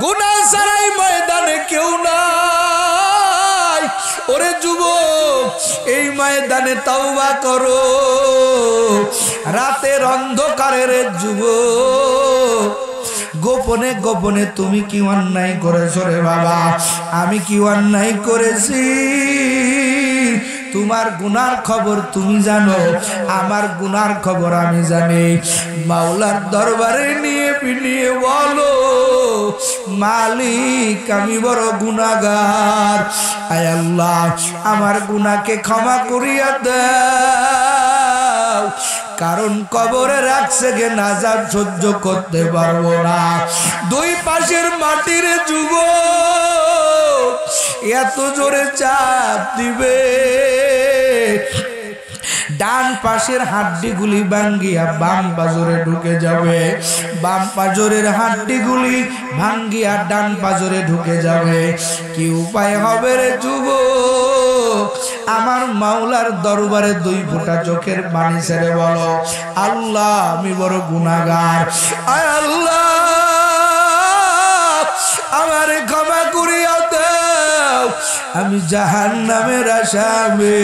গুনাহ ছাড়াই ময়দানে কেউ নাই। ওরে যুবক, এই ময়দানে তওবা করো। রাতের অন্ধকারের যুবক, গোপনে গোপনে তুমি কি অন্যায় করেছো রে বাবা? আমি কি অন্যায় করেছি? তোমার গুনার খবর তুমি জানো, আমার গুনার খবর আমি জানি। মাওলার দরবারে নিয়ে পিনিয়ে বলো, মালিক আমি বড় গুনাহগার। আয় আল্লাহ, আমার গুনাহকে ক্ষমা করিয়া দাও, কারণ কবরে রাখছে গে নাজাত সহ্য করতে পারবো না। দুই পাশের মাটির যুবক এত জোরে চাপ দিবে, ডান পাশের হাড্ডিগুলি ভাঙ্গিয়া বাম পাজরে ঢুকে যাবে, বাম পাজরের হাড্ডিগুলি ভাঙ্গিয়া ডান পাজরে ঢুকে যাবে। কি উপায় হবে রে যুবক? আমার মাওলার দরবারে দুই ফোঁটা চোখের পানি ছেড়ে বলো, আল্লাহ আমি বড় গুনাহগার, আয় আল্লাহ আমারে ক্ষমা করিয়া দাও, আমি জাহান্নামের আসামি।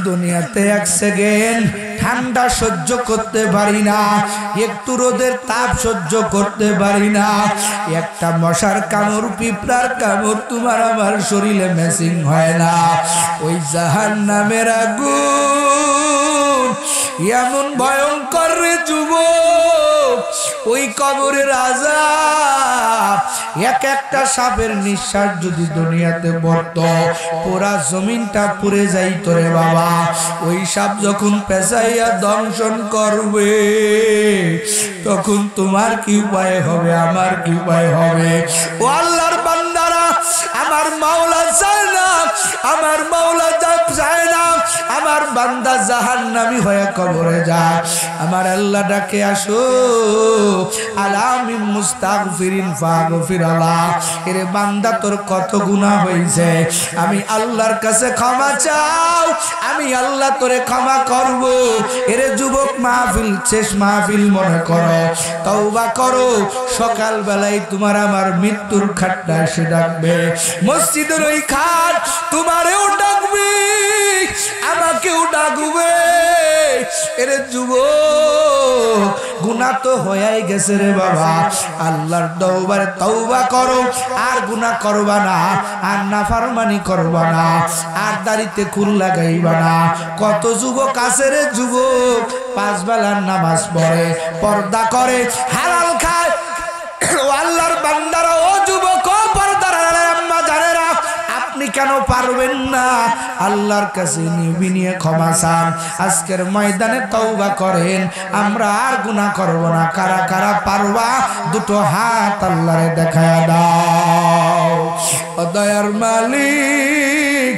দুনিয়াতে এক সেকেন্ড ঠান্ডা সহ্য করতে পারি না, একটু রোদের তাপ সহ্য করতে পারি না, একটা মশার কামড়, পিঁপড়ার কামড় তোমার আমার শরীরে ম্যাচিং হয় না। ওই জাহান্নামের আগুন এমন ভয়ঙ্কর রে যুবক, ওই কবরের আযাব, এক একটা সাপের নিঃশ্বাস যদি দুনিয়াতে পড়তো পুরা জমিনটা পুড়ে যাইত রে বাবা। ওই সাপ যখন পেঁচাইয়া দংশন করবে, তখন তোমার কি উপায় হবে, আমার কি উপায় হবে? ও আল্লাহর বান্দারা, আমার মাওলা চায় না, আমার মাওলা চায় না আমার বান্দা জাহান্নামী হয়ে কবরে যায়। আমার আল্লাহ ডাকে আসো, আলামি মুস্তাগফিরিন ফাগফির আল্লাহ। এরে বান্দা তোর কত গুনাহ হয়েছে, আমি আল্লাহর কাছে ক্ষমা চাও, আমি আল্লাহ তোরে ক্ষমা করব। এরে যুবক, মাহফিল শেষ মাহফিল মনে করো, তওবা করো। সকাল বেলায় তোমার আমার মৃত্যুর খাটটা এসে ডাকবে, মসজিদের ওই খাট তোমারেও ডাকবে, আমাকেও ডাকবে। এরে যুবক, গুনাহ তো হয়ে গেছে রে বাবা, আল্লাহর দরবারে তওবা করো, আর গুনাহ করবা না, আর নাফরমানি করবা না, আর দাড়িতে খুল লাগাইবা না। কত যুবক আছে রে যুবক, পাঁচ বেলার নামাজ পড়ে, পর্দা করে, হালাল খায়। ও আল্লাহর বান্দারা, ও যুবক, ও পর্দার আম্মা জানেরা, আপনি কেন পারবেন না? আল্লাহর কাছে নিয়ে ক্ষমা চান, আজকের ময়দানে তওবা করেন, আমরা আর গুনাহ করব না। কারা কারা পারবা দুটো হাত আল্লাহরে দেখায়া দাও। ও দয়ার মালিক,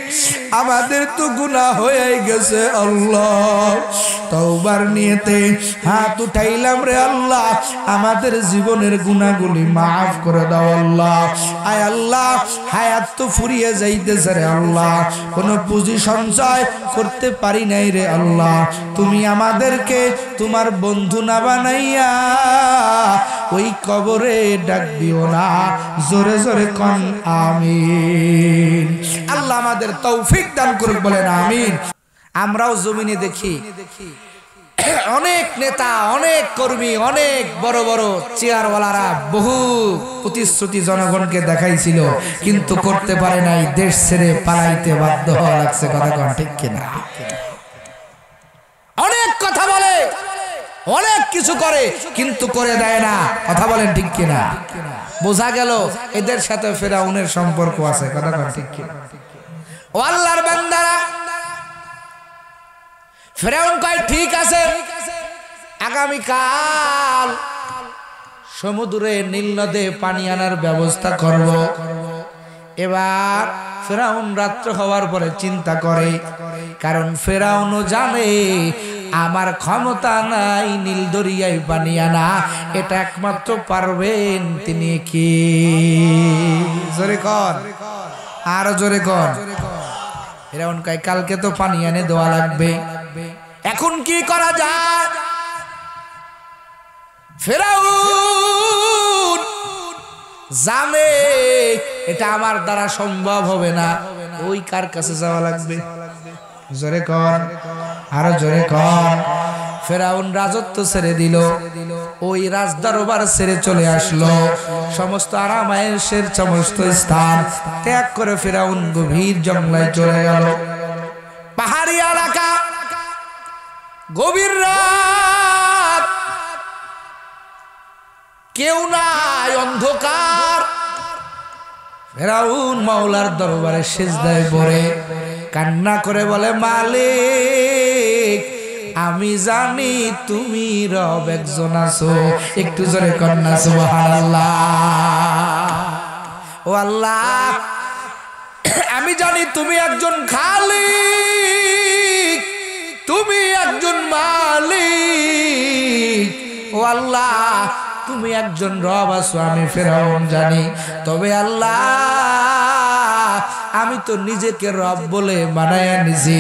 আমাদের তো গুনাহ হয়ে গেছে আল্লাহ, তওবার নিয়তে হাত উঠাইলাম রে আল্লাহ, আমাদের জীবনের গুনাহগুলি মাফ করে দাও আল্লাহ। আয় আল্লাহ, হায়াত তো ফুরিয়ে যাইতেছে রে আল্লাহ, কোনো পুঁজি সঞ্চয় করতে পারি নাই রে আল্লাহ, তুমি আমাদেরকে তোমার বন্ধু না বানাইয়া ওই কবরে ডাক দিও না। জোরে জোরে কোন আমিন। আল্লাহ আমাদের তৌফিক দান করুক, বলেন আমিন। আমরাও জমিনে দেখি অনেক নেতা, অনেক কর্মী, অনেক বড় বড় চেয়ারওয়ালারা বহু প্রতিশ্রুতি জনগণকে দেখাইছিল, কিন্তু করতে পারে নাই, দেশ ছেড়ে পালাইতে বাধ্য হওয়া লাগছে। কথা কোন ঠিক কিনা? অনেক কথা বলে, অনেক কিছু করে, কিন্তু করে দেয় না। কথা বলেন ঠিক কিনা? বোঝা গেল এদের সাথে ফেরাউনের সম্পর্ক আছে। কথা কোন ঠিক কিনা? ও আল্লাহর বান্দারা, ফেরাউন কয় ঠিক আছে, আগামীকাল সমুদ্রে নীল নদে পানি আনার ব্যবস্থা করব। এবার ফেরাউন রাত্র হওয়ার পরে চিন্তা করে, কারণ ফেরাউনও জানে আমার ক্ষমতা নাই নীল দরিয়ায় পানি আনা, এটা একমাত্র পারবেন তিনি। কি জোরে কর, আরো জোরে কর। ফেরাউন কয় কালকে তো পানি এনে দেওয়া লাগবে, এখন কি করা যায়? ফেরাউন জানে এটা আমার দ্বারা সম্ভব হবে না, ওই কার কাছে যাওয়া লাগবে? জোরে কর, আরো জোরে কর। ফেরাউন রাজত্ব ছেড়ে দিল, ওই রাজদরবার ছেড়ে চলে আসলো, সমস্ত আরাম আয়েশের সমস্ত স্থান ত্যাগ করে ফেরাউন গভীর জঙ্গলায় চলে গেল। পাহাড়ি এলাকা, গভীর রাত, কেউ নাই, অন্ধকার। ফেরাউন মাওলার দরবারে সিজদায় পড়ে কান্না করে বলে, মালিক আমি জানি তুমি রব একজন আছো। একটু জোরে কন্যা সুবহানাল্লাহ। ও আল্লাহ, আমি জানি তুমি একজন খালিক, তুমি একজন মালিক। ও আল্লাহ, তুমি একজন রব আছো, আমি ফেরাউন জানি। তবে আল্লাহ, আমি তো নিজেকে রব বলে বানায়া নিছি।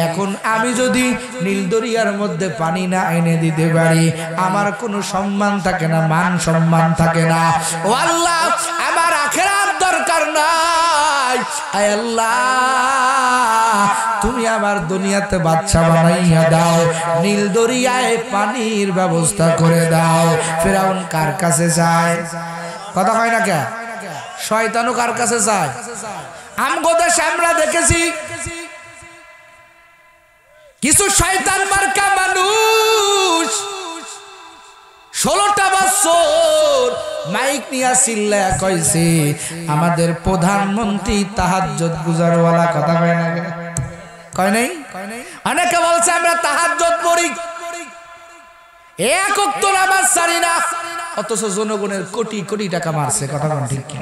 এখন আমি যদি নীল দরিয়ার মধ্যে পানি না এনে দিতে পারি, আমার কোনো সম্মান থাকে না, মান সম্মান থাকে না। ও আল্লাহ, আমার আখিরাত দরকার নাই। আয় আল্লাহ, তুমি আমার দুনিয়াতে বাদশা বানাইয়া দাও, নীল দরিয়ায় পানির ব্যবস্থা করে দাও। ফেরাউন কার কাছে যায়? কথা হয় না কে? শয়তানও কার কাছে যায়? আমগো দেশে আমরা দেখেছি কিছু শয়তান মার্কা মানুষ 16টা বছর মাইক নিয়ে চিল্লায়া কইছে আমাদের প্রধানমন্ত্রী তাহাজ্জুদ গুজারওয়ালা। কথা কয় না? কয় নাই? অনেকে বলছে আমরা তাহাজ্জুদ পড়ি, এক ওয়াক্ত নামাজ ছাড়ি না, অথচ জনগণের কোটি কোটি টাকা মারছে। কথা কোন ঠিক কি?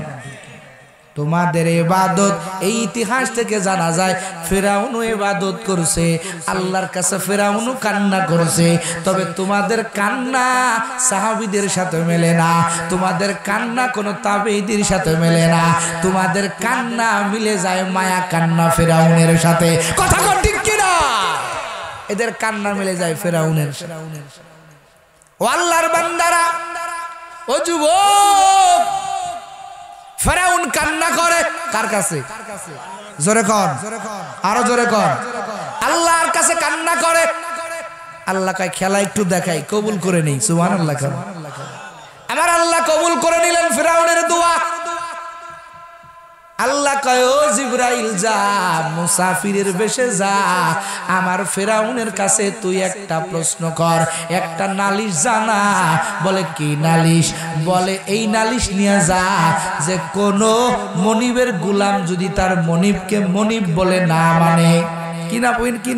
তোমাদের ইবাদত এই ইতিহাস থেকে জানা যায় ফিরআউনও ইবাদত করছে, আল্লাহর কাছে ফিরআউনও কান্না করছে। তবে তোমাদের কান্না সাহাবীদের সাথে মেলে না, তোমাদের কান্না কোনো তাবেঈদের সাথে মেলে না, তোমাদের কান্না মিলে যায় মায়া কান্না ফিরআউনের সাথে। কথা কোন ঠিক কি না? এদের কান্না মিলে যায় ফিরআউনের সাথে। ও আল্লাহর বান্দারা, ও যুবক, ফেরাউন কান্না করে কার কাছে? জোরে কর, আরো জোরে কর। আল্লাহর কাছে কান্না করে। আল্লাহ কয় খেলা একটু দেখাই, কবুল করে নেই। সুবহানাল্লাহ। আমার আল্লাহ কবুল করে নিলেন ফেরাউনের দোয়া। আল্লাহ কয়, ও জিবরাইল যা, মুসাফিরের বেশে যা, আমার ফেরাউনের কাছে তুই একটা প্রশ্ন কর, একটা নালিশ জানা। বলে কি নালিশ? বলে এই নালিশ নিয়ে যা যে কোন মনিবের গোলাম যদি তার মনিবকে মনিব বলে না মানে, কি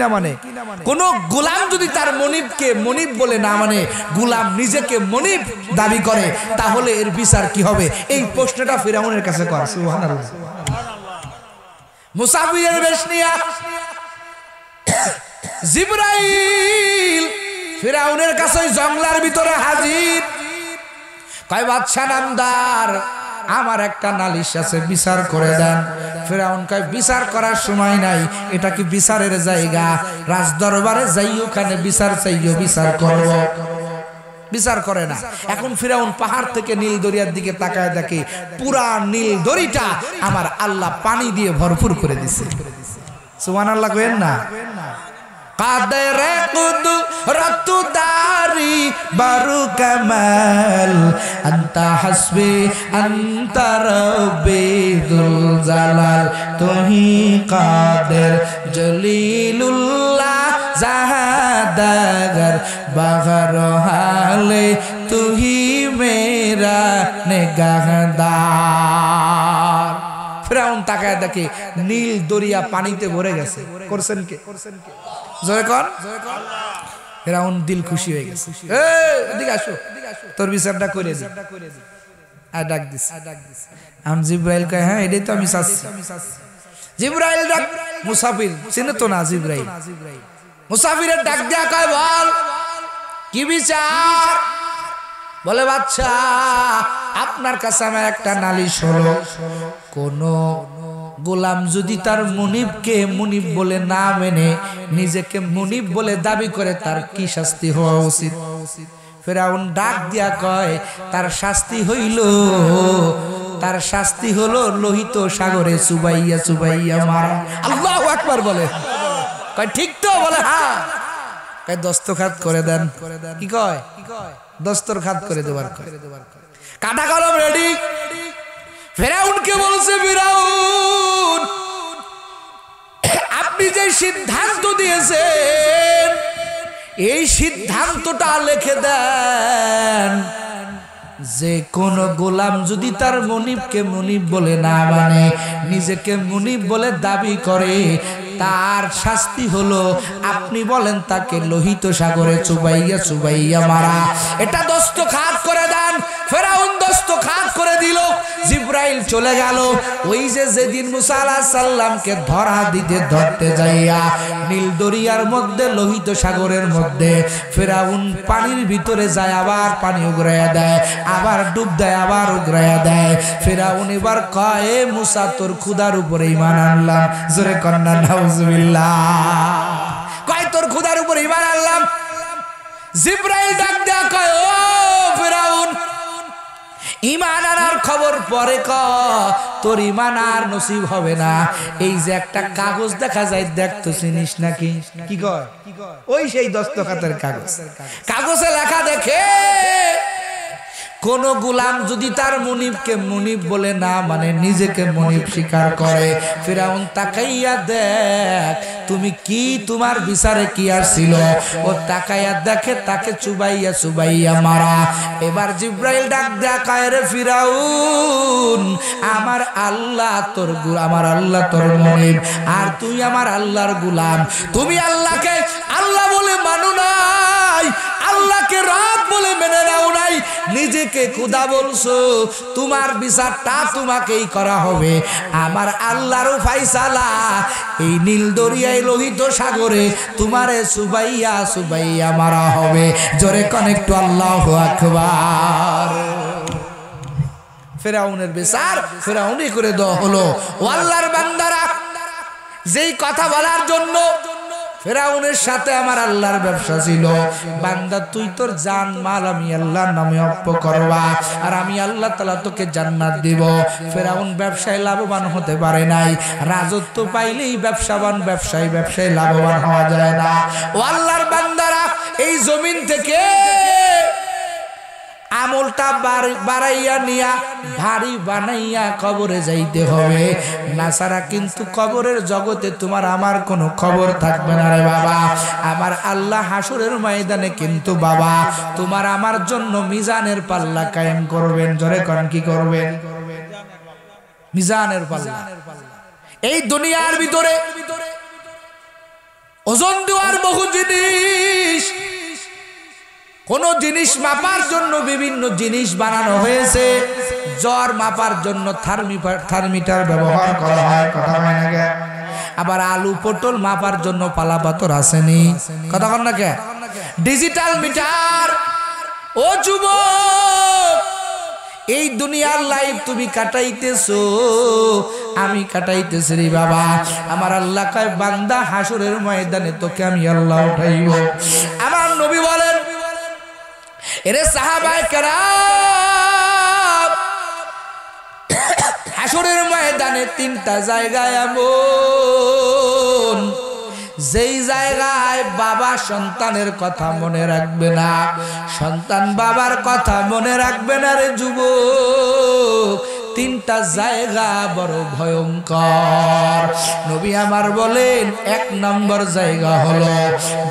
না মানে, কোন গোলাম যদি তার মনিবকে মনিব বলে না মানে, গোলাম নিজেকে মনিব দাবি করে, তাহলে এর বিচার কি হবে? এই প্রশ্নটা ফিরআউনের কাছে কর। সুবহানাল্লাহ। মুসাফিরের বেশ নিয়া জিবরাইল ফিরআউনের কাছে জঙ্গলার ভিতরে হাজির। কয় বাদশা নামদার, আমার একটা নালিশ আছে, বিচার করে দেন। ফিরআউন কয় বিচার করার সময় নাই, এটা কি বিচারের জায়গা? রাজ দরবারে যাই, ওখানে বিচার চাইও, বিচার করব। বিচার করে না। এখন ফিরআউন পাহাড় থেকে নীল দরিয়ার দিকে তাকায় দেখে পুরা নীল দরিটা আমার আল্লাহ পানি দিয়ে ভরপুর করে দিছে। সুবহানাল্লাহ কইেন না? কাদরে কুদরতু দারি বারু কামাল আনতা হাসবি আনতা রব্বি যুল জালাল তুহি কাদের জলিলুল্লাহ জাহাদাগার বাগার হালে তুহি মেরা নেগাহদার। ফিরআউন তাকায় দেখে নীল দরিয়া পানিতে ভরে গেছে। করছেন কে? জয় কর। ফিরআউন দিল খুশি হয়ে গেছে। এদিকে আসো, তোর বিচারটা করে দি। আর ডাক দিস। আম জিবরাইল কয়, হ্যাঁ এটাই তো আমি চাচ্ছি। জিবরাইল ডাক, মুসাফির চিনে তো না জিবরাইল। মুসাফিরের ডাক দেয়া কয়, বল কি বিচার? বলে বাদশা, আপনার কাছে আমার একটা নালিশ হলো, কোন গোলাম যদি তার মুনিবকে মুনিব বলে না মেনে নিজেকে মুনিব বলে দাবি করে, তার কি শাস্তি হওয়া উচিত? ফিরআউন ডাক দিয়া কয়, তার শাস্তি হইল তার শাস্তি হলো লোহিত সাগরে চুবাইয়া চুবাইয়া মারা। আল্লাহু আকবার বলে। কয় ঠিক তো? বলে হ্যাঁ। কয় দস্তখাত করে দেন। কি কয়? দস্তরখাত করে দেবার। কাটা কলম রেডি। ফেরাউনকে বলছে, ফেরাউন আপনি যে সিদ্ধান্ত দিয়েছেন এই সিদ্ধান্তটা লিখে দেন, যে কোন গোলাম যদি তার মনিবকে মনিব বলে না মানে, নিজেকে মনিব বলে দাবি করে, তার শাস্তি হলো আপনি বলেন তাকে লোহিত সাগরে চুবাইয়া চুবাইয়া মারা। এটা দস্তখাত করে দেন। ফেরাউন দস্তখাত করে দিল। জিব্রাইল চলে গেল। ওই যে যেদিন মুসা আলাইহিস সালামকে ধরতে যাইয়া নীল দরিয়ার মধ্যে লোহিত সাগরের মধ্যে ফেরাউন পানির ভিতরে যায়, আবার পানি উগরাইয়া দেয়, আবার ডুব দেয়, আবার উগরাইয়া দেয়। ফেরাউন এবার কয়, মুসা তোর খোদার উপরে ঈমান আনলাম। জোরে কন্না নাউজুবিল্লাহ। কয় তোর খোদার উপরে ঈমান আনলাম। জিব্রাইল ডাক দেয়া কয়, ও ফেরাউন ঈমান আনার খবর পরে ক, তোর ঈমান আর নসিব হবে না। এই যে একটা কাগজ দেখা যায়, দেখ তো চিনিস নাকি? কি কয়? ওই সেই দস্তখাতের কাগজ। কাগজে লেখা দেখে কোন গোলাম যদি তার মুনিবকে মুনিব বলে না মানে, নিজেকে মুনিব স্বীকার করে, ফিরাউন তাকাইয়া দেখ তুমি কি, তোমার বিচারে কি আসছিল। ও তাকাইয়া দেখে তাকে চুবাইয়া চুবাইয়া মারা। এবার জিব্রাইল ডাক দেখায়, রে ফিরাউন আমার আল্লাহ তোর মুনিব, আর তুই আমার আল্লাহর গোলাম। তুমি আল্লাহকে আল্লাহ বলে মানো নাই, আল্লাহকে রব বলে মেনে নাও নাই, নিজেকে খোদা বলছো। তোমার বিচারটা তোমাকেই করা হবে। আমার আল্লাহর ফায়সালা এই নীল দরিয়ায় লোহিত সাগরে তোমারে সুবাইয়া সুবাইয়া মারা হবে। জোরে কানেক্ট আল্লাহু আকবার। ফেরাউনের বিচার ফেরাউনই করে দেওয়া হলো। ও আল্লাহর বান্দারা, যেই কথা বলার জন্য ফেরাউনের সাথে আমার আল্লাহর ব্যবসা ছিল, বান্দা তুই তোর জান মাল আমি আল্লাহর নামে অর্পণ করবা, আর আমি আল্লাহ তাআলা তোকে জান্নাত দিব। ফেরাউন ব্যবসায় লাভবান হতে পারে নাই। রাজত্ব পাইলেই ব্যবসায়ী লাভবান হওয়া যায় না। ও আল্লাহর বান্দারা, এই জমিন থেকে আমলটা বাড়াইয়া নিয়া ভারী বানাইয়া কবরে যাইতে হবে, না ছাড়া কিন্তু কবরের জগতে তোমার আমার কোনো খবর থাকবে না রে বাবা। আমার আল্লাহ হাসরের ময়দানে কিন্তু বাবা তোমার আমার জন্য মিজানের পাল্লা কায়েম করবেন। জোরে কোন কি করবেন? মিজানের পাল্লা। এই দুনিয়ার ভিতরে ওজন দেওয়ার বহু জিনিস, কোন জিনিস মাপার জন্য বিভিন্ন জিনিস বানানো হয়েছে। জ্বর মাপার জন্য থার্মিটার ব্যবহার করা হয়, কথা হয় না কে? আবার আলু পটল মাপার জন্য পালা পাথর আসেনি, কথা কন না কে? Digital meter. ও যুবক, এই দুনিয়ার লাইফ তুমি কাটাইতেছো, আমি কাটাইতেছি রে বাবা। আমার আল্লাহ কয় বান্দা হাসরের ময়দানে তোকে আমি আল্লাহ উঠাইব। আমার নবী বলেন, এরে সাহাবায়ে কেরাম, হাসরের ময়দানে তিনটা জায়গায় এমন, যেই জায়গায় বাবা সন্তানের কথা মনে রাখবে না, সন্তান বাবার কথা মনে রাখবে না রে যুবক। তিনটা জায়গা বড় ভয়ঙ্কর। নবী আমার বলেন, এক নম্বর জায়গা হলো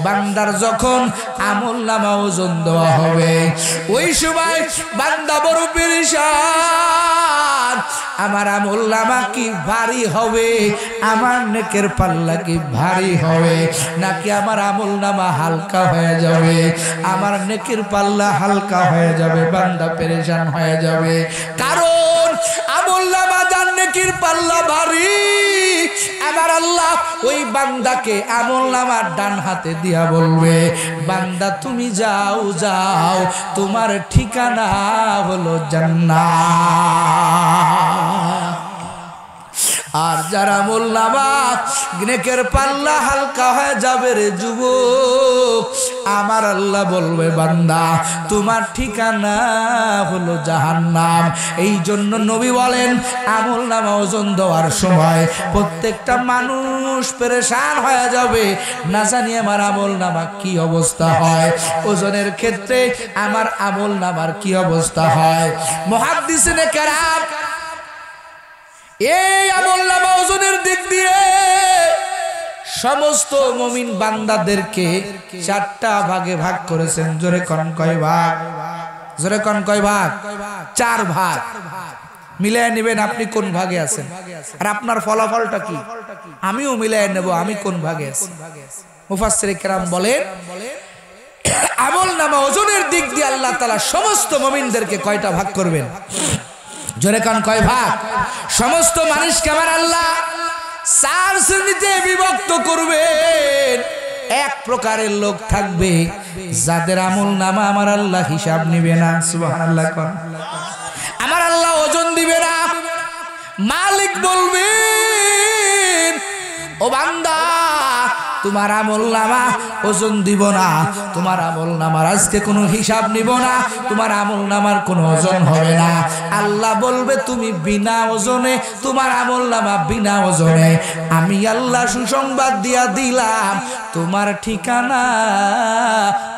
বান্দার যখন আমলনামা ওজন দেওয়া হবে, ওই সময় বান্দা বড় পেরেশান। আমার আমলনামা কি ভারী হবে, আমার নেকের পাল্লা কি ভারী হবে, নাকি আমার আমলনামা হালকা হয়ে যাবে? আমার নেকের পাল্লা হালকা হয়ে যাবে, বান্দা পেরেশান হয়ে যাবে। কারণ আমলনামা যার নেকির পাল্লা ভারী, আমার আল্লাহ ওই বান্দাকে আমলনামার ডান হাতে দিয়া বলবে, বান্দা তুমি যাও যাও, তোমার ঠিকানা হলো জান্নাত। আর যারা আমলনামা নেকের পাল্লা হালকা হয়ে যাবে রে যুবক। আমার আল্লাহ বলবে বান্দা তোমার ঠিকানা হলো জাহান্নাম। এই জন্য নবী বলেন আমলনামা ওজন দেওয়ার সময় প্রত্যেকটা মানুষ পেরেশান হয়ে যাবে, না জানি আমার আমলনামা কি অবস্থা হয়, ওজনের ক্ষেত্রে আমার আমলনামার কি অবস্থা হয়। মুহাদ্দিসিনে কেরাম এই আমলনামা ওজনের দিক দিয়ে সমস্ত মুমিন বান্দাদেরকে চারটা ভাগে ভাগ করেছেন। জোরে কোন কয় ভাগ? জোরে কোন কয় ভাগ? চার ভাগ। মিলাই নেবেন আপনি কোন ভাগে আছেন, আর আপনার ফলাফলটা কি আমিও মিলাই নেব আমি কোন ভাগে আছি। মুফাসসিরে কেরাম বলেন আমলনামা ওজনের দিক দিয়ে আল্লাহ তাআলা সমস্ত মুমিনদেরকে কয়টা ভাগ করবেন? জোরে কোন কয় ভাগ? সমস্ত মানুষকে আমার আল্লাহ চার শ্রেণীতে বিভক্ত করবেন। এক প্রকারের লোক থাকবে যাদের আমলনামা আমার আল্লাহ হিসাব নিবে না। সুবহানাল্লাহ। আমার আল্লাহ ওজন দিবে না। মালিক বলবেন ও বান্দা তোমার আমলনামা ওজন দিব না, তোমার আমলনামার আজকে কোনো হিসাব নিব না, তোমার আমলনামার কোনো ওজন হবে না। আল্লাহ বলবে তুমি বিনা ওজনে, তোমার আমলনামা বিনা ওজনে। আমি আল্লাহ সুসংবাদ দিয়া দিলাম তোমার ঠিকানা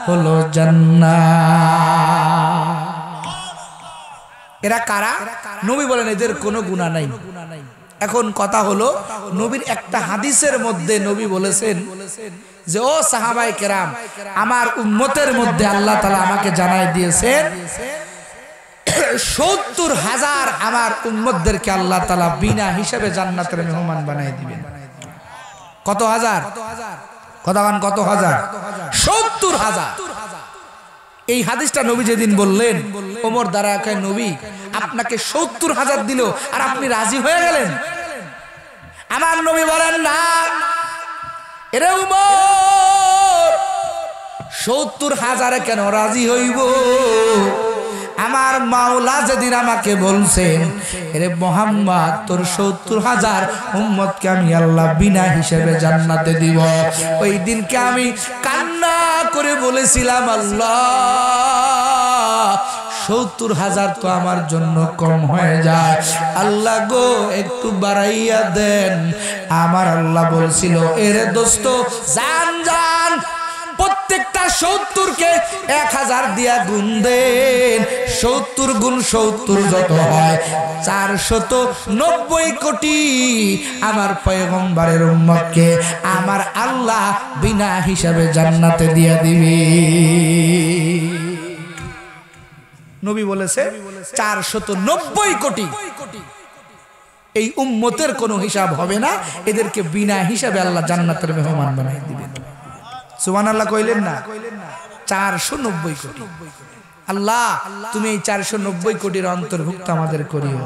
হলো জান্নাত। এরা কারা? নবী বলেন এদের কোনো গুনাহ নাই। এখন কথা হলো নবীর একটা হাদিসের মধ্যে নবী বলেছেন যে ও সাহাবায়ে কেরাম আমার উম্মতের মধ্যে আল্লাহ তাআলা আমাকে জানাই দিয়েছেন ৭০,০০০ আমার উম্মতদেরকে আল্লাহ তাআলা বিনা হিসাবে জান্নাতের মেহমান বানাই দিবেন। কত হাজার? কত হাজার? ৭০,০০০। এই হাদিসটা নবী যেদিন বললেন ওমর দাঁড়ায় কয় নবী আপনাকে ৭০,০০০ দিল আর আপনি রাজি হয়ে গেলেন? আমার নবী বলেন না এরে ওমর ৭০,০০০ কেন রাজি হইব? আমার মাওলা যেদিন আমাকে বলছেন এরে মুহাম্মদ তোর ৭০,০০০ উম্মতকে আমি আল্লাহ বিনা হিসেবে জান্নাতে দিব, ওই দিনকে আমি কান্না করে বলেছিলাম আল্লাহ ৭০,০০০ তো আমার জন্য কম হয়ে যায়, আল্লাহ গো একটু বাড়াইয়া দেন। আমার আল্লাহ বলছিল এরে দোস্ত জান জান প্রত্যেকটা ৭০কে ১০০০ দিয়া গুণ দেন। ৭০ গুণ ৭০ যত হয় ৪৯০ কোটি আমার পয়গম্বরের উম্মতকে আমার আল্লাহ বিনা হিসাবে জান্নাতে দিয়া দিবে। নবী বলেছে ৪৯০ কোটি এই উম্মতের কোনো হিসাব হবে না, এদেরকে বিনা হিসাবে আল্লাহ জান্নাতের মেহমান বানাই দিবেন। সুবহানাল্লাহ কইলেন না? ৪৯০ কোটি। আল্লাহ তুমি এই ৪৯০ কোটির অন্তর্ভুক্ত আমাদের করিও।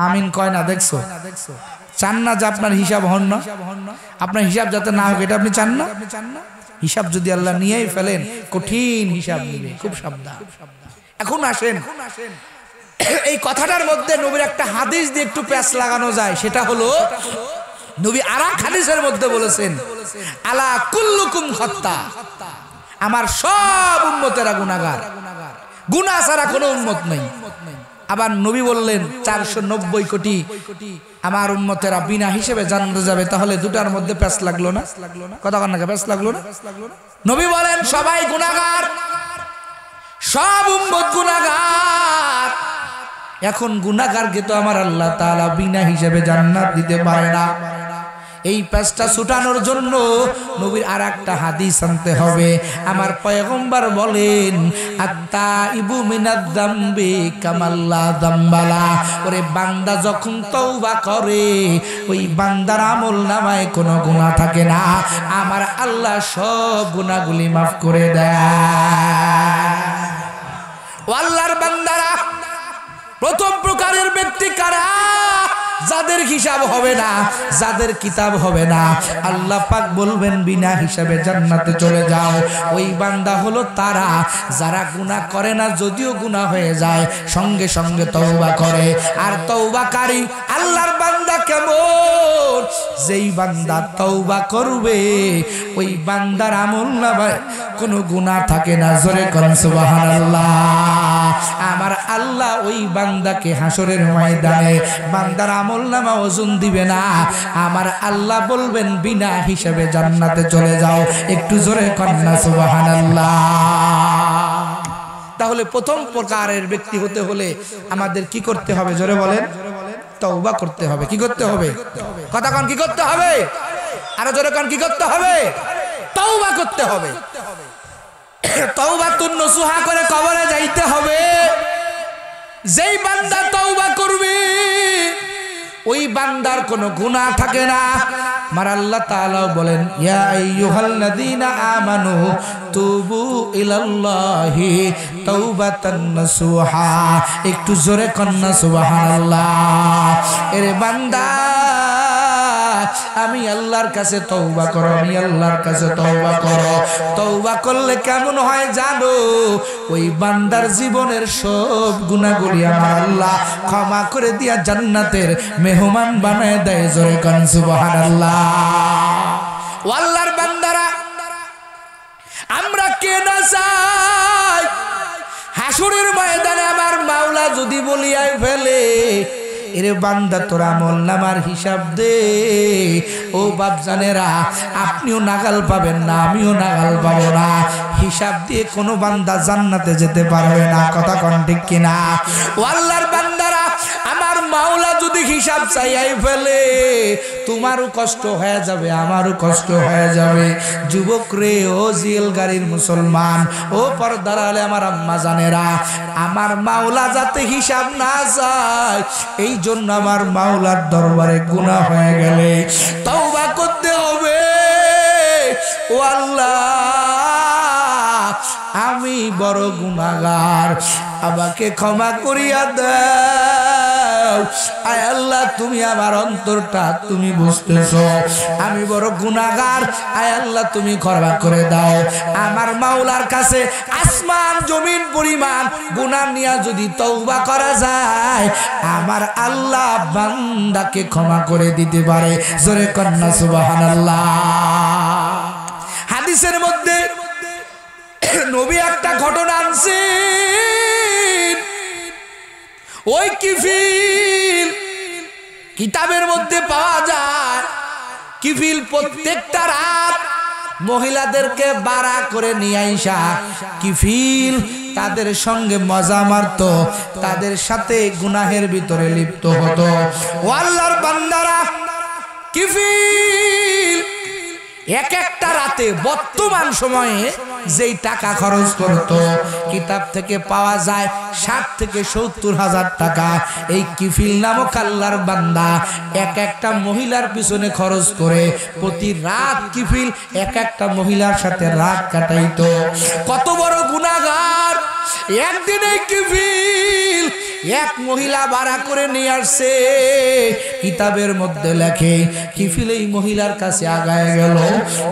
আমিন কয় না? দেখছো চান না যে আপনার হিসাব হন না, আপনার হিসাব যাতে না হোক এটা আপনি চান না? হিসাব যদি আল্লাহ নিয়েই ফেলেন কঠিন হিসাব নিবে, খুব সাবধান। এখন আসেন এই কথাটার মধ্যে নবীর একটা হাদিস দিয়ে একটু প্যাচ লাগানো যায়, সেটা হলো নবী আরেক হাদিসের মধ্যে বলেছেন আলা কুল্লুকুম খাত্তা, আমার সব উম্মতেরা গুনাহগার, গুনাহ ছাড়া কোনো উম্মত নাই। আবার নবী বললেন ৪৯০ কোটি আমার উম্মতেরা বিনা হিসেবে জান্নাতে যাবে, তাহলে দুটার মধ্যে প্যাচ লাগলো না? কথা কন না, প্যাচ লাগলো না? নবী বলেন সবাই গুনাহগার, সব উম্মত গুনাহগার। এখন গুনাহগারকে তো আমার আল্লাহ তাআলা বিনা হিসেবে জান্নাত দিতে পারে না। এই প্যাচটা ছুটানোর জন্য নবীর আরেকটা হাদিস আনতে হবে। আমার পয়গম্বর বলেন আত্তাইবু মিনাদ যামবি কামাল্লা যামবালা, ওরে বান্দা যখন তওবা করে ওই বান্দার আমলনামায় কোনো গুনাহ থাকে না, আমার আল্লাহ সব গুনাহগুলি মাফ করে দেয়। ও আল্লাহর বান্দারা, প্রথম প্রকারের ব্যক্তি কারা? যাদের হিসাব হবে না, যাদের কিতাব হবে না, আল্লাহ পাক বলবেন বিনা হিসাবে জান্নাতে চলে যাও। ওই বান্দা হলো তারা যারা গুনাহ করে না, যদিও গুনাহ হয়ে যায় সঙ্গে সঙ্গে তওবা করে। আর তওবাকারী আল্লাহর বান্দা কেমন? যেই বান্দা তওবা করবে ওই বান্দার আমলনামায় কোনো গুনাহ থাকে না। জোরে কোন সুবহানাল্লাহ। আমার আল্লাহ ওই বান্দাকে হাসরের ময়দানে বান্দার আমলনামা ওজন দিবে না, আমার আল্লাহ বলবেন বিনা হিসাবে জান্নাতে চলে যাও। একটু জোরে কোন না সুবহানাল্লাহ। তাহলে প্রথম প্রকারের ব্যক্তি হতে হলে আমাদের কি করতে হবে? জোরে বলেন। তওবা করতে হবে। কি করতে হবে? কথা কোন, কি করতে হবে? আরো জোরে কোন, কি করতে হবে? তওবা করতে হবে। তওবাতুন নসুহা করে কবরে যাইতে হবে। যেই বান্দা তওবা করবে ওই বান্দার কোনো গুনাহ থাকে না। আমার আল্লাহ তাআলা বলেন, ইয়া আইয়ুহাল্লাযীনা আমানু তুবু ইলাল্লাহি তাওবাতান নাসুহা। একটু জোরে কন্না সুবহানাল্লাহ। এরে বান্দা, আমি আল্লাহর কাছে তওবা করো, আমি আল্লাহর কাছে তওবা করো। তওবা করলে কেমন হয় জানো? ওই বান্দার জীবনের সব গুনাহগুলি আমার আল্লাহ ক্ষমা করে দিয়া জান্নাতের মেহমান বানায় দেয়। জোরে কোন সুবহানাল্লাহ। ও আল্লাহর বান্দারা, আমরা কে না চাই হাসরের ময়দানে আমার মাওলা যদি বলিয়ায় ফেলে, এরে বান্দা তোর আমলনামার হিসাব দে। ও বাপজানেরা, আপনিও নাগাল পাবেন না, আমিও নাগাল পাবো না। হিসাব দিয়ে কোনো বান্দা জান্নাতে যেতে পারবে না। কথা কোন ঠিক কিনা? ও আল্লাহর বান্দারা, আমার মাওলা যদি হিসাব চাইয়াই ফেলে, তোমারও কষ্ট হয়ে যাবে, আমারও কষ্ট হয়ে যাবে। যুবক রে, ও জিল গাড়ির মুসলমান, ও পর্দার আলে আমার আম্মা জানেরা, আমার মাওলা যাতে হিসাব না চায়, এই জন্য আমার মাওলার দরবারে গুনাহ হয়ে গেলে তওবা করতে হবে। ও আল্লাহ, আমি বড় গুনাহগার, আমাকে ক্ষমা করিয়া দাও। আয় আল্লাহ, তুমি আমার অন্তরটা তুমি বুঝতেছো, আমি বড় গুনাহগার। আয় আল্লাহ, তুমি ক্ষমা করে দাও। আমার মাওলার কাছে আসমান জমিন পরিমাণ গুনাহ নিয়ে যদি তওবা করা যায়, আমার আল্লাহ বান্দাকে ক্ষমা করে দিতে পারে। জোরে কন্না সুবহানাল্লাহ। হাদিসের মধ্যে নবী একটা ঘটনা আনছেন। ওই কিফিল কিতাবের মধ্যে পাওয়া যায়, কিফিল প্রত্যেকটা রাত মহিলাদেরকে বাড়া করে নিয়ে আইসা কিফিল তাদের সঙ্গে মজা মারত, তাদের সাথে গুনাহের ভিতরে লিপ্ত হতো। ও আল্লাহর বান্দারা, কিফিল এক একটা রাতে বর্তমান সময়ে যেই টাকা খরচ করত, কিতাব থেকে পাওয়া যায় 60 থেকে 70,000 টাকা। এই কিফিল নামক আল্লাহর বান্দা এক একটা মহিলার পিছনে খরচ করে প্রতি রাত কিফিল এক একটা মহিলার সাথে রাত কাটাইতো। কত বড় গুনাহগার! একদিনে কিফিল এক মহিলা ভাড়া করে নিয়ে আসছে। কিতাবের মধ্যে লেখে, কিফিল এই মহিলার কাছে আগায় গেল।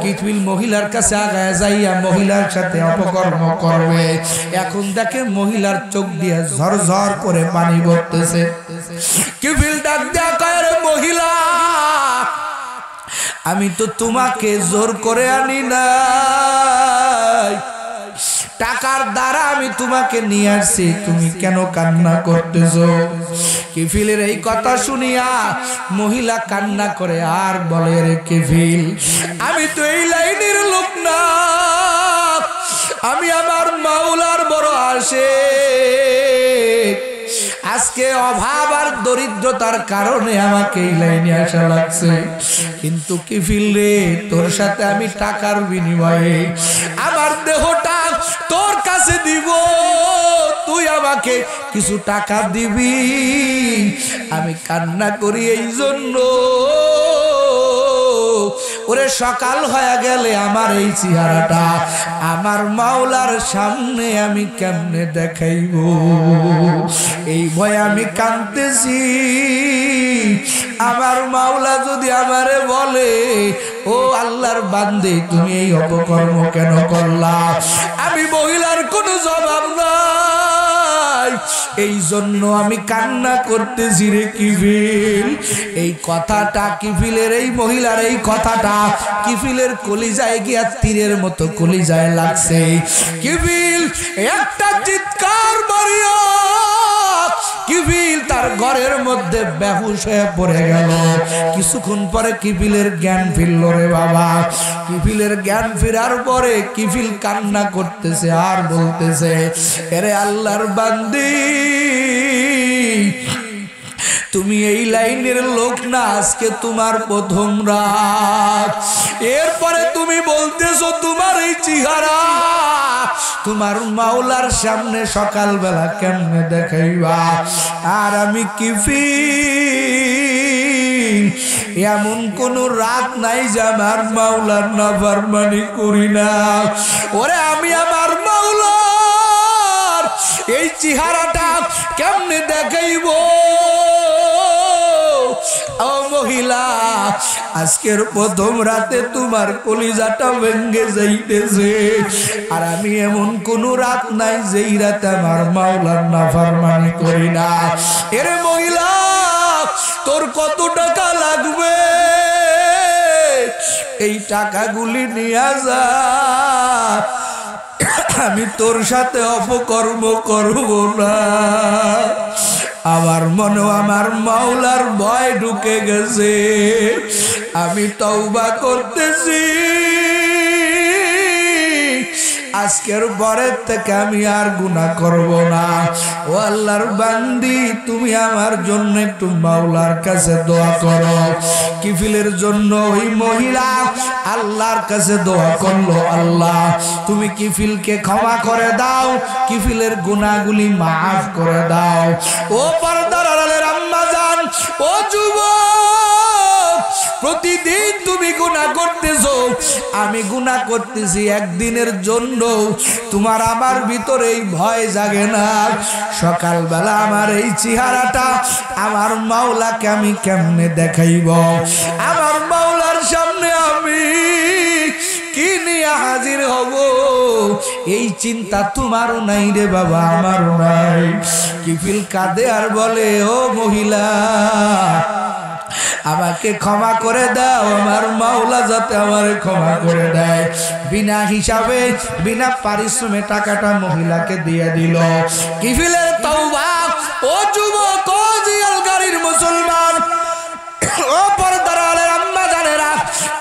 কিফিল মহিলার কাছে আগায় যাইয়া মহিলার সাথে অপকর্ম করবে। এখন দেখে মহিলার চোখ দিয়ে ঝরঝর করে পানি পড়তেছে। কিফিল ডাক দেয়া কয়, মহিলা, আমি তো তোমাকে জোর করে আনি নাই, টাকার দ্বারা আমি তোমাকে নিয়ে আসছি, তুমি কেন কান্না করতেছো? কিফিলের এই কথা শুনিয়া মহিলা কান্না করে আর বলে, রে কিফিল, আমি তো এই লাইনের লোক না, আমি আমার মাওলার বড় আশিক। আজকে অভাব আর দরিদ্রতার কারণে আমাকে এই লাইনে আসা লাগছে। কিন্তু কিফিল রে, তোর সাথে আমি টাকার বিনিময়ে আমার দেহটা তোর কাছে দিব, তুই আমাকে কিছু টাকা দিবি। আমি কান্না করি এই জন্য, ওরে সকাল হয়ে গেলে আমার এই চেহারাটা আমার মাওলার সামনে আমি কেমনে দেখাইব, এই ভয়ে আমি কাঁদতেছি। আমার মাওলা যদি আমারে বলে, ও আল্লাহর বান্দে, তুমি এই অপকর্ম কেন করলা, আমি মহিলার কোনো জবাব নাই। এই জন্য আমি কান্না করতেছি রে কিফিল। এই কথাটা কিফিলের, এই মহিলার এই কথাটা কিফিলের কলিজায় গিয়া তীরের মতো কলিজায় লাগছে। কিফিল একটা চিৎকার মারিয়া কিফিল তার ঘরের মধ্যে বেহুশ হয়ে পড়ে গেল। কিছুক্ষণ পরে কিফিলের জ্ঞান ফিরল রে বাবা। কিফিলের জ্ঞান ফেরার পরে কিফিল কান্না করতেছে আর বলতেছে, এরে আল্লাহর বান্দি, তুমি এই লাইনের লোক না, আজকে তোমার প্রথম রাত। এরপরে তুমি বলতেছো তোমার এই চেহারা তোমার মাওলার সামনে সকালবেলা কেমনে দেখাইবা। আর আমি কিফিল এমন কোন রাত নাই যে আমার মাওলার নাফরমানি করি না। ওরে আমি আমার মাওলার এই চেহারাটা কেমনে দেখাইব। ও মহিলা, আজকের প্রথম রাতে তোমার কলিজাটা ভেঙে যাইতেছে। আর আমি এমন কোন রাত নাই যেই রাতে আমার মাওলার নাফরমানি করি না। এরে মহিলা, তোর কত টাকা লাগবে? এই টাকাগুলি নিয়ে যা, আমি তোর সাথে অপকর্ম করব না। আমার মনে আমার মাওলার ভয় ঢুকে গেছে। আমি তওবা করতেছি, আজকের পরের থেকে আমি আর গুনাহ করব না। ও আল্লাহর বান্দি, তুমি আমার জন্য একটু মাওলার কাছে দোয়া করো। কিফিলের জন্য ওই মহিলা আল্লাহর কাছে দোয়া করলো, আল্লাহ তুমি কিফিলকে ক্ষমা করে দাও, কিফিলের গুনাহগুলি মাফ করে দাও। ও পর্দার আড়ালের আম্মা জান, ও যুবক, প্রতিদিন তুমি গুনাহ করতেছো, আমি গুনাহ করতেছি। একদিনের জন্য তোমার আমার ভিতরে এই ভয় জাগে না? সকালবেলা আমার এই চেহারাটা আমার মাওলাকে আমি কেমনে দেখাইব? আমার মাওলার সামনে আমি কি নিয়ে হাজির হব? এই চিন্তা তোমারও নাই রে বাবা, আমারও নাই। কিফিল কাঁদে আর বলে, ও মহিলা, আমাকে ক্ষমা করে দাও, আমার মাওলা যাতে আমারে ক্ষমা করে দেয়। বিনা হিসাবে বিনা পারিশ্রমে টাকাটা মহিলাকে দিয়ে দিল। কিফিলের তওবা। ও যুবক, ও জিয়াল গাড়ির মুসলমান, ও পর্দার আলের আম্মা জানেরা,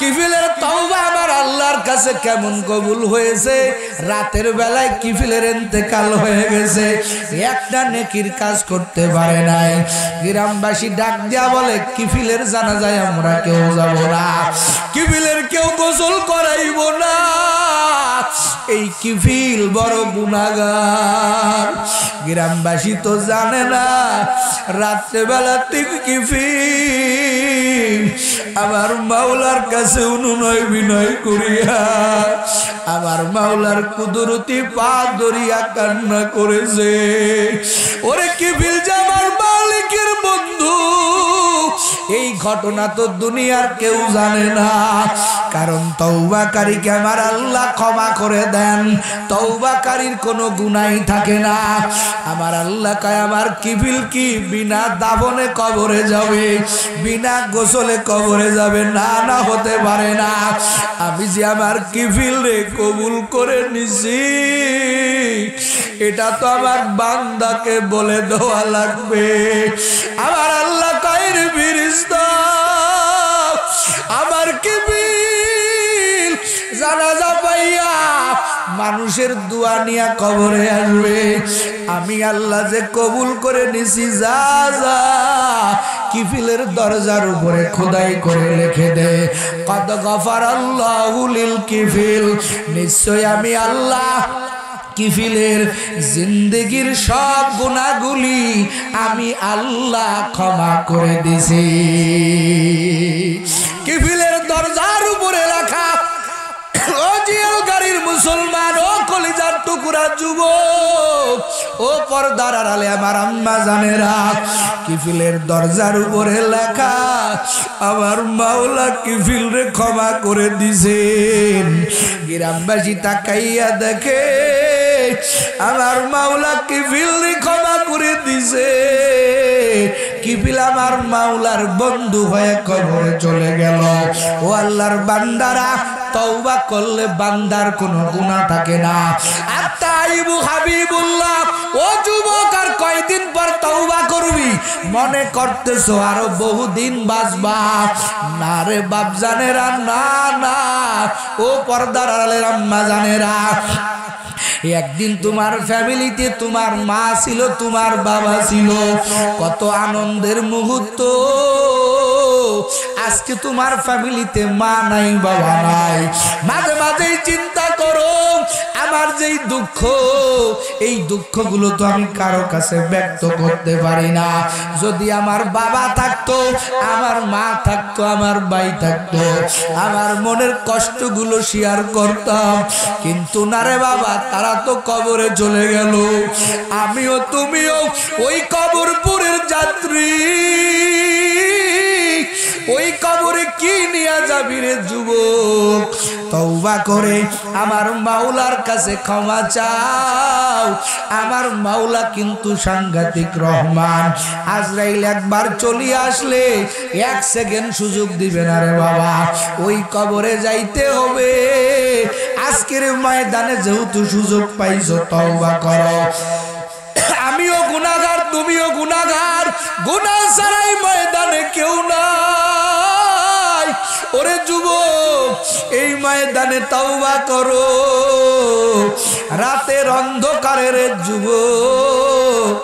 কিফিলের তওবা আমার আল্লাহর কাছে কেমন কবুল হয়েছে। রাতের বেলায় কিফিলের ইন্তেকাল হয়ে গেছে, একটা নেকির কাজ করতে পারে নাই। গ্রামবাসী ডাক দিয়া বলে, কিফিলের জানাজায় আমরা কেউ যাব না, কিফিলের কেউ গোসল করাইব না। এই কিফিল বড় গুনাহগার। গ্রামবাসী তো জানে না রাত্রেবেলা থেকে কিফিল আমার মাওলার কাছে অনুনয় বিনয় করিয়া আমার মাওলার কুদরতি পা ধরিয়া কান্না করেছে। ওরে কিফিল যে আমার মালিকের বন্ধু, এই ঘটনা তো দুনিয়ার কেউ জানে না। কারণ তওবাকারীকে আমার আল্লাহ ক্ষমা করে দেন, তওবাকারীর কোনো গুনাহ থাকে না। আমার আল্লাহ কয়, আমার কিফিল কি বিনা দাফনে কবরে যাবে, বিনা গোসলে কবরে যাবে? না, না, হতে পারে না। আমি যে আমার কিফিল রে কবুল করে নিছি, এটা তো আমার বান্দাকে বলে দেওয়া লাগবে। আমার আল্লাহ কয়, রে ফেরেশতা, আমার কিফিল জানাজা পাইয়া মানুষের দোয়া নিয়া কবরে আসবে, আমি আল্লাহ যে কবুল করে নিছি, যা যা কিফিলের দরজার উপরে খোদাই করে লিখে দে, কদ গফারাল্লাহু লিল কিফিল, নিশ্চয় আমি আল্লাহ কিফিলের জিন্দেগির সব গুনাহগুলি আমি আল্লাহ ক্ষমা করে দিছি। কিফিলের দরজার উপরে লেখা। ও জিয়াল গাড়ির মুসলমান, ও কলিজার টুকরা যুবক, ও পর্দার আড়ালে আমার আম্মা জানেরা, কিফিলের দরজার উপরে লেখা, আমার মাওলা কিফিল রে ক্ষমা করে দিছেন। গ্রামবাসী তাকাইয়া দেখে আমার মাওলা কিফিল রে ক্ষমা করে দিছে কিফিল আমার মাওলার বন্ধু হয়ে কবরে চলে গেল। ও আল্লাহর বান্দারা, তওবা করলে বান্দার কোনো গুনাহ থাকে না। আতাইবু হাবিবুল্লাহ, ও যুবক আর কয়দিন পর তওবা করবি? মনে করতেছো আরো বহুদিন বাঁচবা? না রে বাপ জানেরা, না না। ও পর্দার আড়ালের আম্মা জানেরা, একদিন তোমার ফ্যামিলিতে তোমার মা ছিল, তোমার বাবা ছিল, কত আনন্দের মুহূর্ত। আজকে তোমার ফ্যামিলিতে মা নাই, বাবা নাই। মাঝে মাঝেই চিন্তা করো, আমার যেই দুঃখ, এই দুঃখগুলো তো আমি কারো কাছে ব্যক্ত করতে পারি না। যদি আমার বাবা থাকতো, আমার মা থাকতো, আমার ভাই থাকতো, আমার মনের কষ্টগুলো শেয়ার করতাম। কিন্তু না রে বাবা, তারা তো কবরে চলে গেল। আমিও তুমিও ওই কবরপুরের যাত্রী। ওই কবরে কি নিয়ে যাবি রে যুবক? তওবা করে আমার মাওলার কাছে ক্ষমা চাও। আমার মাওলা কিন্তু সাংঘাতিক রহমান। আজরাইল একবার চলে আসলে 1 সেকেন্ড সুযোগ দিবে না রে বাবা। ওই কবরে যাইতে হবে। আজকের ময়দানে যেহেতু সুযোগ পাইছো, তওবা করো। আমিও গুনাহগার, তুমিও গুনাহগার। গুনাহ ছাড়াই ময়দানে কেউ নাই। ওরে যুবক, এই ময়দানে তওবা করো। রাতের অন্ধকারের যুবক,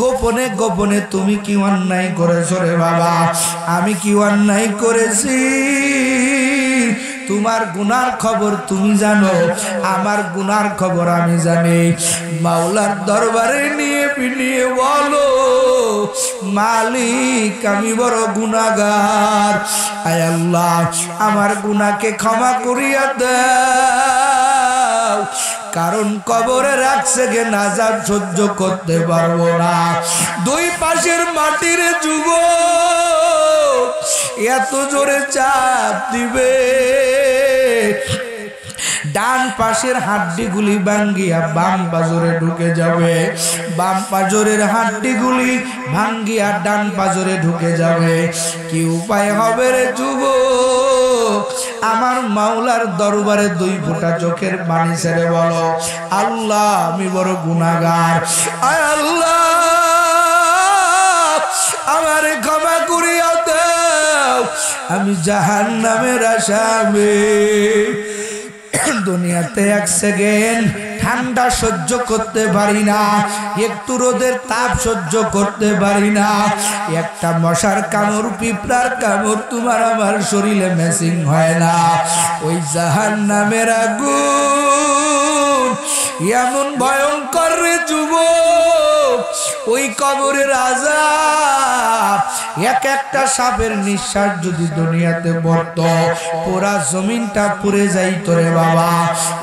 গোপনে গোপনে তুমি কি অন্যায় করেছো রে বাবা? আমি কি অন্যায় করেছি? তোমার গুনার খবর তুমি জানো, আমার গুনার খবর আমি জানি। মাওলার দরবারে নিয়ে পিনিয়ে বলো, মালিক আমি বড় গুনাহগার। আয় আল্লাহ, আমার গুনাহকে ক্ষমা করিয়া দাও। কারণ কবরে রাখছে গে আযাব সহ্য করতে পারবো না। দুই পাশের মাটির যুবক এত জোরে চাপ দিবে, ডান পাশের হাড্ডিগুলি ভাঙ্গিয়া বাম পাজরে ঢুকে যাবে, বাম পাজরের হাড্ডিগুলি ভাঙ্গিয়া ডান পাজরে ঢুকে যাবে। কি উপায় হবে রে যুবক? আমার মাওলার দরবারে 2 ফোঁটা চোখের পানি ছেড়ে বলো, আল্লাহ আমি বড় গুনাহগার। আয় আল্লাহ, আমারে ক্ষমা করিয়া দাও। আমি জাহান্নামের আসামি। দুনিয়াতে 1 সেকেন্ড ঠান্ডা সহ্য করতে পারি না, একটু রোদের তাপ সহ্য করতে পারি না। একটা মশার কামড়, পিঁপড়ার কামড় তোমার আমার শরীরে ম্যাচিং হয় না। ওই জাহান্নামের আগুন এমন ভয়ঙ্কর রে যুবক, ওই কবরের আযাব। এক একটা সাপের নিঃশ্বাস যদি দুনিয়াতে পড়তো, পুরা জমিনটা পুড়ে যাইত রে বাবা।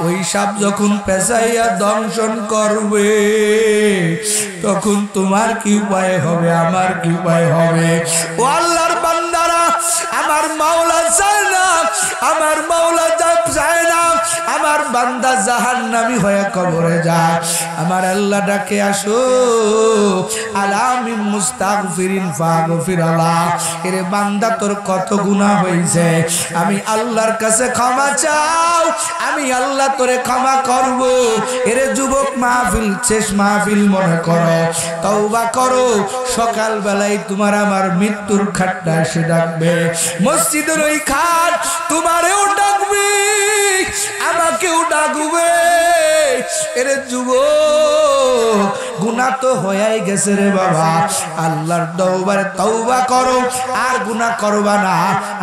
ওই সাপ যখন পেঁচাইয়া দংশন করবে, তখন তোমার কি উপায় হবে, আমার কি উপায় হবে? ও আল্লাহর বান্দারা, আমার মাওলা চায় না, আমার মাওলা চায় না আমার বান্দা জাহান্নামী হয়ে কবরে যায়। আমার আল্লাহ ডাকে, আসো আলামি মুস্তাগফিরিন ফাগফির আল্লাহ। এরে বান্দা, তোর কত গুনাহ হয়েছে, আমি আল্লাহর কাছে ক্ষমা চাও, আমি আল্লাহ তোরে ক্ষমা করব। এরে যুবক, মাহফিল শেষ মাহফিল মনে করো, তওবা করো। সকাল বেলায় তোমার আমার মৃত্যুর খাটটা এসে ডাকবে, মসজিদের ওই খাট তোমারেও ডাকবে, আমাকেও ডাকবে। এরে যুবক, গুনাহ তো হয়েই গেছে রে বাবা। আল্লাহর দরবারে তওবা করো, আর গুনাহ করবা না,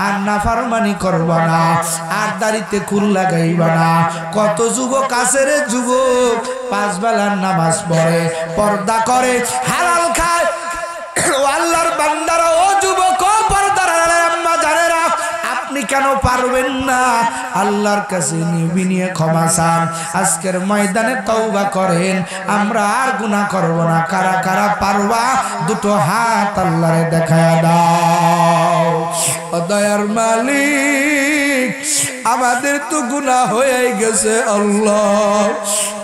আর নাফরমানি করবা না, আর দাড়িতে খুল লাগাইবা না। কত যুবক আছে রে যুবক, 5 বেলার নামাজ পড়ে, পর্দা করে, হালাল খায়। ও আল্লাহর বান্দারা, ও যুবক, ও পর্দার আম্মা জানেরা, আপনি কেন পারবেন না? আল্লাহর কাছে নিয়ে ক্ষমা চান। আজকের ময়দানে তওবা করেন, আমরা আর গুনাহ করব না। কারা কারা পারবা, 2টো হাত আল্লাহরে দেখায়া দাও। ও দয়ার মালিক, আমাদের তো গুনাহ হয়ে গেছে আল্লাহ,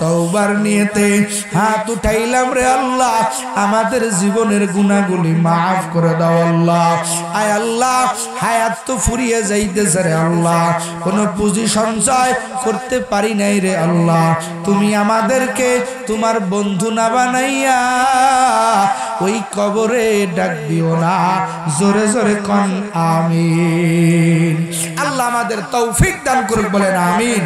তওবার নিয়তে হাত উঠাইলাম রে আল্লাহ, আমাদের জীবনের গুনাহগুলি মাফ করে দাও আল্লাহ। আয় আল্লাহ, হায়াত তো ফুরিয়ে যাইতেছে রে আল্লাহ, কোনো পুঁজি সঞ্চয় করতে পারি নাই রে আল্লাহ, তুমি আমাদেরকে তোমার বন্ধু না বানাইয়া ওই কবরে ডাক দিও না। জোরে জোরে কোন আমিন। আল্লাহ আমাদের তৌফিক দান করুক, বলেন আমিন।